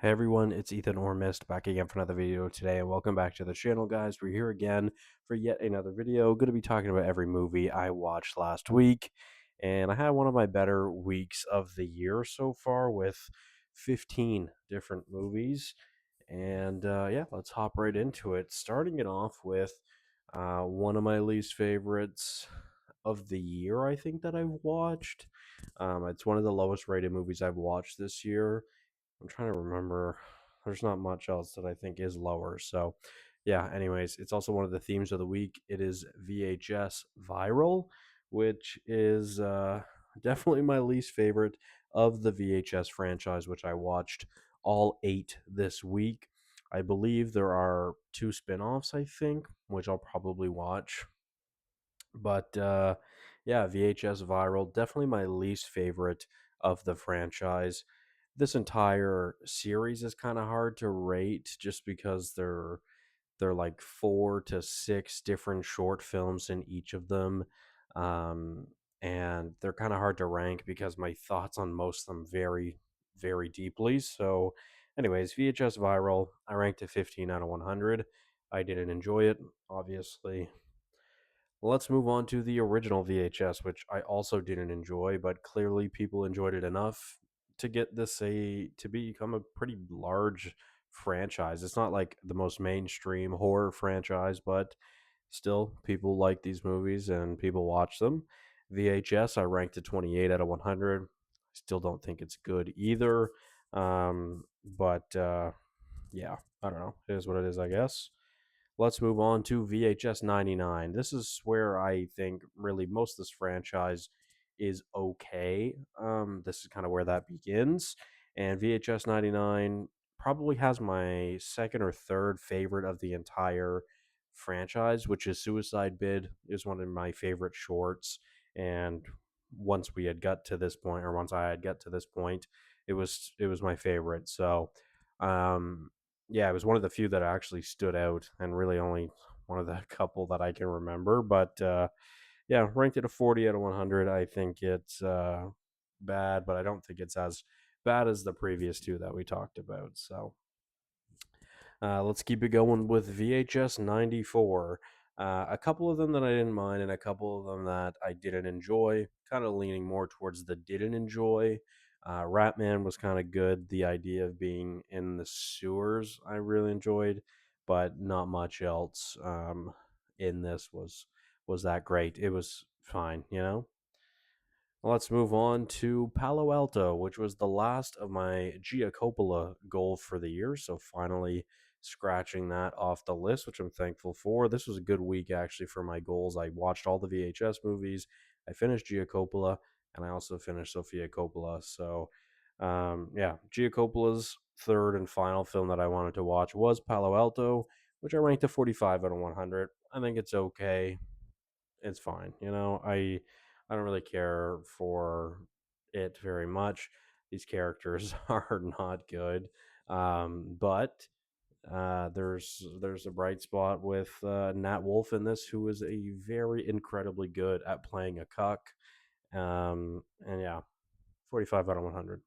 Hey everyone, it's Ethan or Miist back again for another video today, and welcome back to the channel, guys. We're here again for yet another video. Going to be talking about every movie I watched last week, and I had one of my better weeks of the year so far with 15 different movies. And yeah, let's hop right into it. Starting it off with one of my least favorites of the year, I think, that I've watched. It's one of the lowest rated movies I've watched this year. I'm trying to remember. There's not much else that I think is lower. So, yeah, anyways, it's also one of the themes of the week. It is VHS Viral, which is definitely my least favorite of the VHS franchise, which I watched all 8 this week. I believe there are 2 spin offs, I think, which I'll probably watch. But yeah, VHS Viral, definitely my least favorite of the franchise. This entire series is kind of hard to rate just because they're like 4 to 6 different short films in each of them. Um, and they're kind of hard to rank because my thoughts on most of them vary very deeply. So, anyways, VHS Viral, I ranked it 15 out of 100. I didn't enjoy it, obviously. Let's move on to the original VHS, which I also didn't enjoy, but clearly people enjoyed it enough to get this to become a pretty large franchise. It's not like the most mainstream horror franchise, but still people like these movies and people watch them. VHS, I ranked it 28 out of 100. Still don't think it's good either. But yeah, I don't know. It is what it is, I guess. Let's move on to VHS 99. This is where I think really most of this franchise is okay. This is kind of where that begins. And VHS 99 probably has my second or third favorite of the entire franchise, which is Suicide Bid, is one of my favorite shorts. And once we had got to this point, or once I had got to this point, it was my favorite. So um yeah, it was one of the few that actually stood out, and really only one of the couple that I can remember. But yeah, ranked it a 40 out of 100. I think it's bad, but I don't think it's as bad as the previous two that we talked about. So let's keep it going with VHS 94. A couple of them that I didn't mind, and a couple of them that I didn't enjoy, kind of leaning more towards the didn't enjoy. Ratman was kind of good. The idea of being in the sewers, I really enjoyed, but not much else in this was that great. It was fine. Let's move on to Palo Alto, which was the last of my Giacopola goal for the year. So finally scratching that off the list, which I'm thankful for. This was a good week actually for my goals. I watched all the VHS movies. I finished Giacopola, and I also finished Sofia Coppola. So yeah, Giacopola's third and final film that I wanted to watch was Palo Alto, which I ranked a 45 out of 100. I think it's okay. It's fine. I don't really care for it very much. These characters are not good. But there's a bright spot with Nat Wolff in this, who is a very incredibly good at playing a cuck. And yeah, 45 out of 100.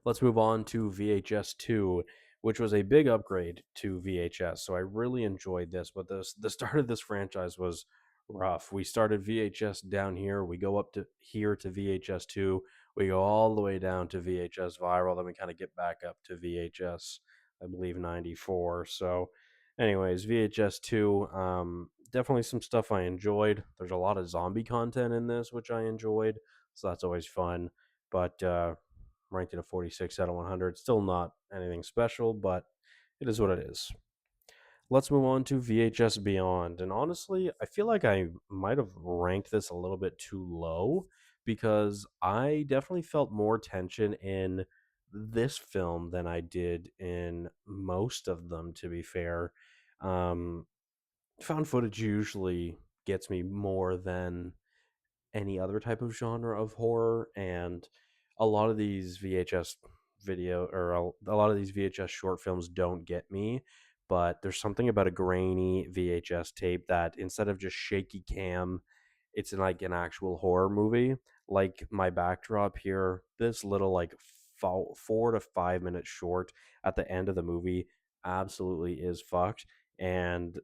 Let's move on to VHS 2, which was a big upgrade to VHS. So I really enjoyed this, but the start of this franchise was rough. We started VHS down here, we go up to here to VHS 2, we go all the way down to VHS Viral, then we kind of get back up to VHS, I believe 94. So anyways, VHS 2, definitely some stuff I enjoyed. There's a lot of zombie content in this, which I enjoyed, so that's always fun. But ranked at a 46 out of 100. Still not anything special, but it is what it is. Let's move on to VHS Beyond. And honestly, I feel like I might have ranked this a little bit too low because I definitely felt more tension in this film than I did in most of them, to be fair. Um, Found footage usually gets me more than any other type of genre of horror, and a lot of these VHS video or a lot of these VHS short films don't get me, but there's something about a grainy VHS tape that instead of just shaky cam, it's like an actual horror movie. Like my backdrop here, this little like 4 to 5 minutes short at the end of the movie absolutely is fucked. And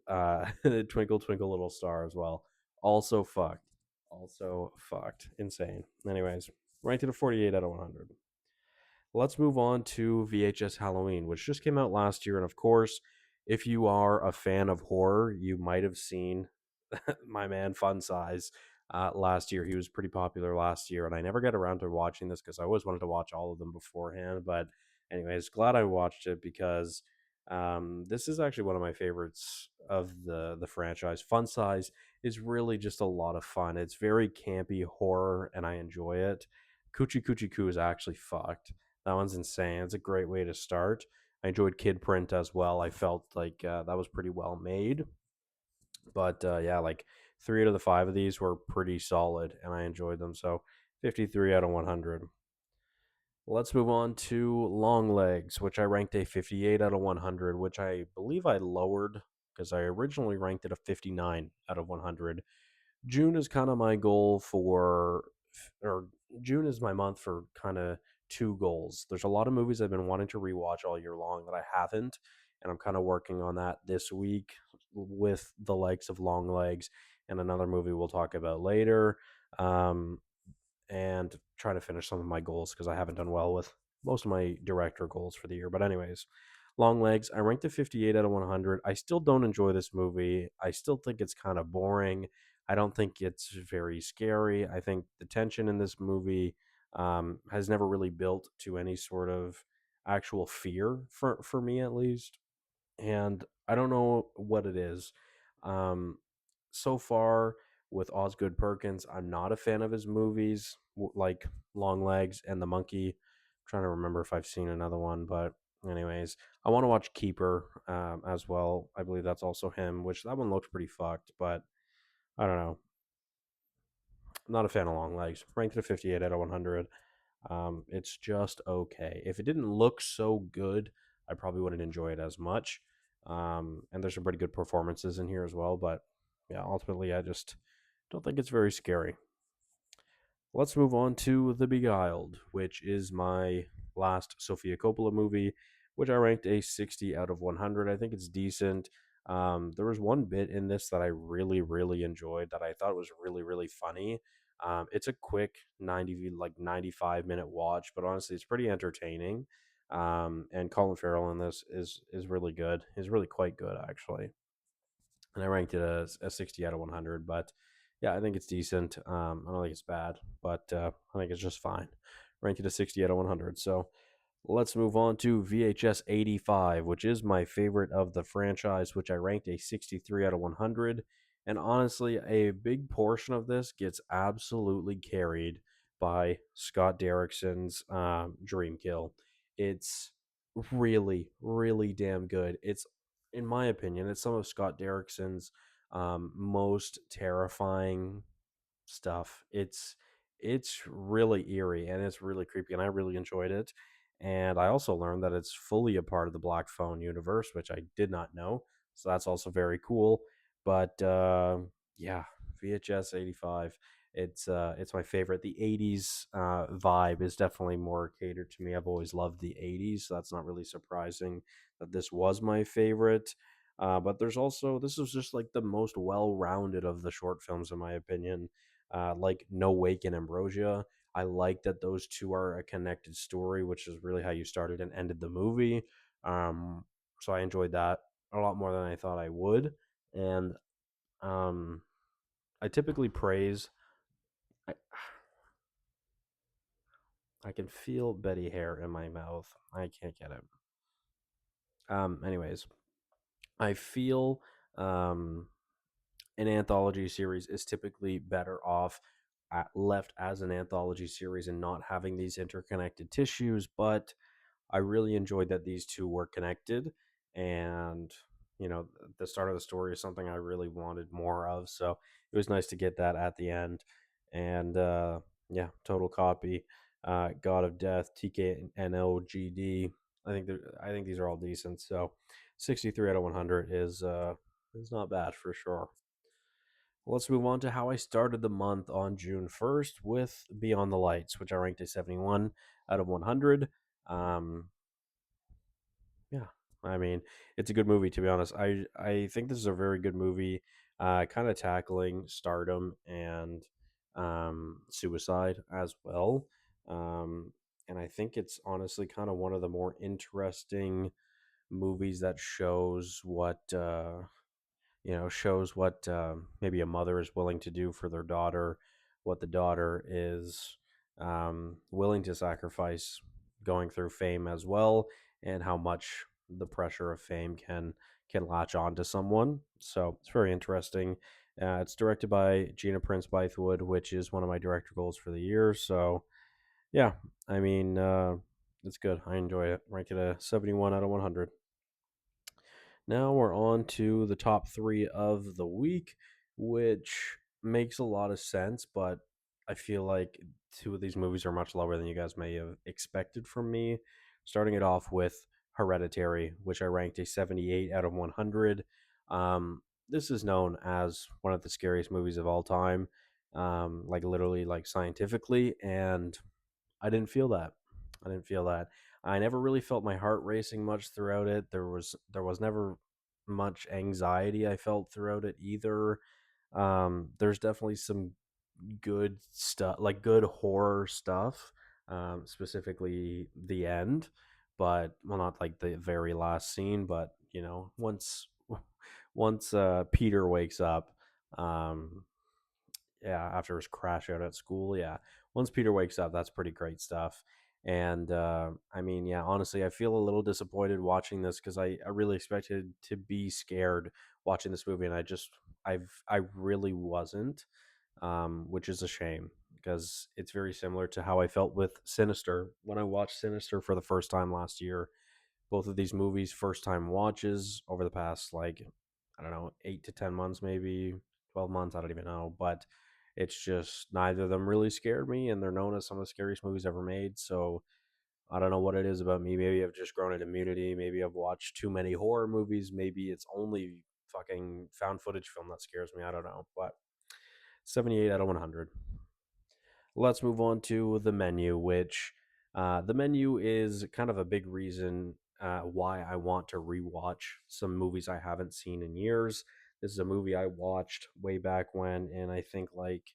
Twinkle Twinkle Little Star as well, also fucked. Also fucked. Insane. Anyways, ranked at a 48 out of 100. Let's move on to VHS Halloween, which just came out last year. And of course, if you are a fan of horror, you might have seen my man Fun Size last year. He was pretty popular last year, and I never got around to watching this because I always wanted to watch all of them beforehand. But, anyways, glad I watched it because this is actually one of my favorites of the franchise. Fun Size is really just a lot of fun. It's very campy horror, and I enjoy it. Coochie Coochie Coo is actually fucked. That one's insane. It's a great way to start. I enjoyed Kid Print as well. I felt like that was pretty well made. But yeah, like 3 out of the 5 of these were pretty solid, and I enjoyed them. So 53 out of 100. Let's move on to Long Legs, which I ranked a 58 out of 100, which I believe I lowered because I originally ranked it a 59 out of 100. June is kind of my goal for, or June is my month for kind of two goals. There's a lot of movies I've been wanting to rewatch all year long that I haven't, and I'm kind of working on that this week with the likes of Long Legs and another movie we'll talk about later. Um, and try to finish some of my goals because I haven't done well with most of my director goals for the year. But anyways, Long Legs, I ranked it 58 out of 100. I still don't enjoy this movie. I still think it's kind of boring. I don't think it's very scary. I think the tension in this movie has never really built to any sort of actual fear for me at least, and I don't know what it is. Um, so far with Osgood Perkins, I'm not a fan of his movies like Long Legs and The Monkey. I'm trying to remember if I've seen another one, but anyways, I want to watch Keeper as well. I believe that's also him, which that one looks pretty fucked, but I don't know. I'm not a fan of Long Legs. Ranked at 58 out of 100. It's just okay. If it didn't look so good, I probably wouldn't enjoy it as much. And there's some pretty good performances in here as well. But yeah, ultimately, I just don't think it's very scary. Let's move on to The Beguiled, which is my last Sofia Coppola movie, which I ranked a 60 out of 100. I think it's decent. There was one bit in this that I really, really enjoyed that I thought was really, really funny. It's a quick 95-minute watch, but honestly, it's pretty entertaining. And Colin Farrell in this is really good. He's really quite good, actually, and I ranked it as a 60 out of 100. But yeah, I think it's decent. I don't think it's bad, but I think it's just fine. Ranked it a 60 out of 100. So let's move on to VHS 85, which is my favorite of the franchise, which I ranked a 63 out of 100. And honestly, a big portion of this gets absolutely carried by Scott Derrickson's Dream Kill. It's really, really damn good. It's, in my opinion, it's some of Scott Derrickson's most terrifying stuff. It's really eerie and it's really creepy, and I really enjoyed it. And I also learned that it's fully a part of the Black Phone universe, which I did not know. So that's also very cool. But yeah, VHS 85. It's my favorite. The 80s vibe is definitely more catered to me. I've always loved the 80s, so that's not really surprising that this was my favorite. But there's also, this is just like the most well-rounded of the short films in my opinion. Like No Wake and Ambrosia. I like that those two are a connected story, which is really how you started and ended the movie. So I enjoyed that a lot more than I thought I would. And um, I typically praise. I, I can feel Betty hair in my mouth. I can't get it. Anyways, I feel an anthology series is typically better off left as an anthology series and not having these interconnected tissues. But I really enjoyed that these two were connected, and the start of the story is something I really wanted more of. So it was nice to get that at the end. And yeah, Total Copy, God of Death, TKNOGD. I think these are all decent. So 63 out of 100 is not bad for sure. Let's move on to how I started the month on June 1st with Beyond the Lights, which I ranked a 71 out of 100. Um, yeah, I mean, it's a good movie to be honest. I think this is a very good movie, kind of tackling stardom and suicide as well. Um, and I think it's honestly kind of one of the more interesting movies that shows what maybe a mother is willing to do for their daughter, what the daughter is willing to sacrifice going through fame as well, and how much the pressure of fame can latch on to someone. So it's very interesting. It's directed by Gina Prince Bythewood, which is one of my director goals for the year. So yeah, I mean, it's good. I enjoy it. Rank it a 71 out of 100. Now we're on to the top three of the week, which makes a lot of sense, but I feel like two of these movies are much lower than you guys may have expected from me. Starting it off with Hereditary, which I ranked a 78 out of 100. This is known as one of the scariest movies of all time, like literally, like scientifically, and I didn't feel that. I didn't feel that. I never really felt my heart racing much throughout it. There was never much anxiety I felt throughout it either. There's definitely some good stuff, like good horror stuff, specifically the end, but well, not like the very last scene, but once Peter wakes up, um, yeah, after his crash out at school. Yeah, once Peter wakes up, that's pretty great stuff. And I mean, yeah, honestly, I feel a little disappointed watching this because I really expected to be scared watching this movie, and I really wasn't, which is a shame because it's very similar to how I felt with Sinister when I watched Sinister for the first time last year. Both of these movies, first time watches over the past, like, I don't know, 8 to 10 months, maybe 12 months. I don't even know, but it's just neither of them really scared me, and they're known as some of the scariest movies ever made. So I don't know what it is about me. Maybe I've just grown an immunity. Maybe I've watched too many horror movies. Maybe it's only fucking found footage film that scares me. I don't know, but 78 out of 100. Let's move on to the menu, which the menu is kind of a big reason why I want to rewatch some movies I haven't seen in years. This is a movie I watched way back when, in I think like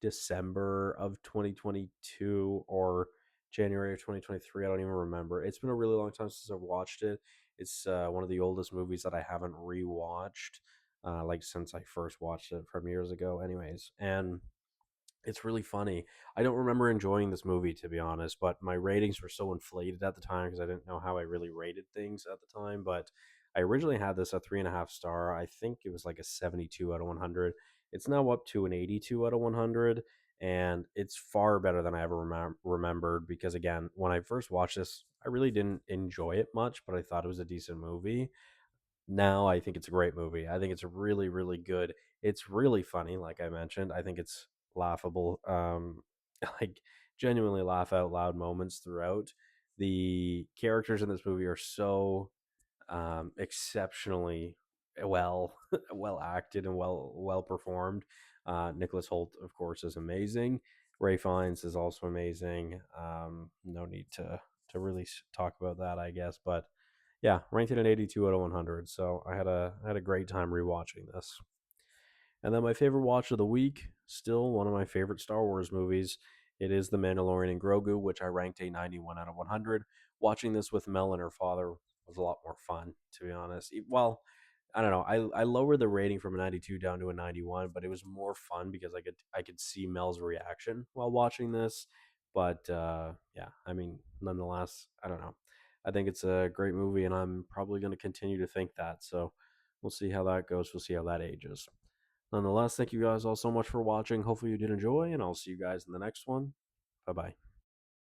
December of 2022 or January of 2023. I don't even remember. It's been a really long time since I've watched it. It's one of the oldest movies that I haven't rewatched, like since I first watched it from years ago, anyways. And it's really funny. I don't remember enjoying this movie, to be honest, but my ratings were so inflated at the time because I didn't know how I really rated things at the time. But I originally had this a 3.5 star. I think it was like a 72 out of 100. It's now up to an 82 out of 100, and it's far better than I ever remembered. Because again, when I first watched this, I really didn't enjoy it much, but I thought it was a decent movie. Now I think it's a great movie. I think it's really, really good. It's really funny, like I mentioned. I think it's laughable. Like genuinely laugh out loud moments throughout. The characters in this movie are so exceptionally well well acted and well performed. Nicholas Holt, of course, is amazing. Ray Fiennes is also amazing. No need to really talk about that, I guess, but yeah, ranked it an 82 out of 100. So I had a great time rewatching this. And then my favorite watch of the week, still one of my favorite Star Wars movies. It is The Mandalorian and Grogu, which I ranked a 91 out of 100. Watching this with Mel and her father was a lot more fun, to be honest. Well, I don't know. I lowered the rating from a 92 down to a 91, but it was more fun because I could see Mel's reaction while watching this. But yeah, I mean, nonetheless, I don't know. I think it's a great movie, and I'm probably going to continue to think that. So we'll see how that goes. We'll see how that ages. Nonetheless, thank you guys all so much for watching. Hopefully, you did enjoy, and I'll see you guys in the next one. Bye bye.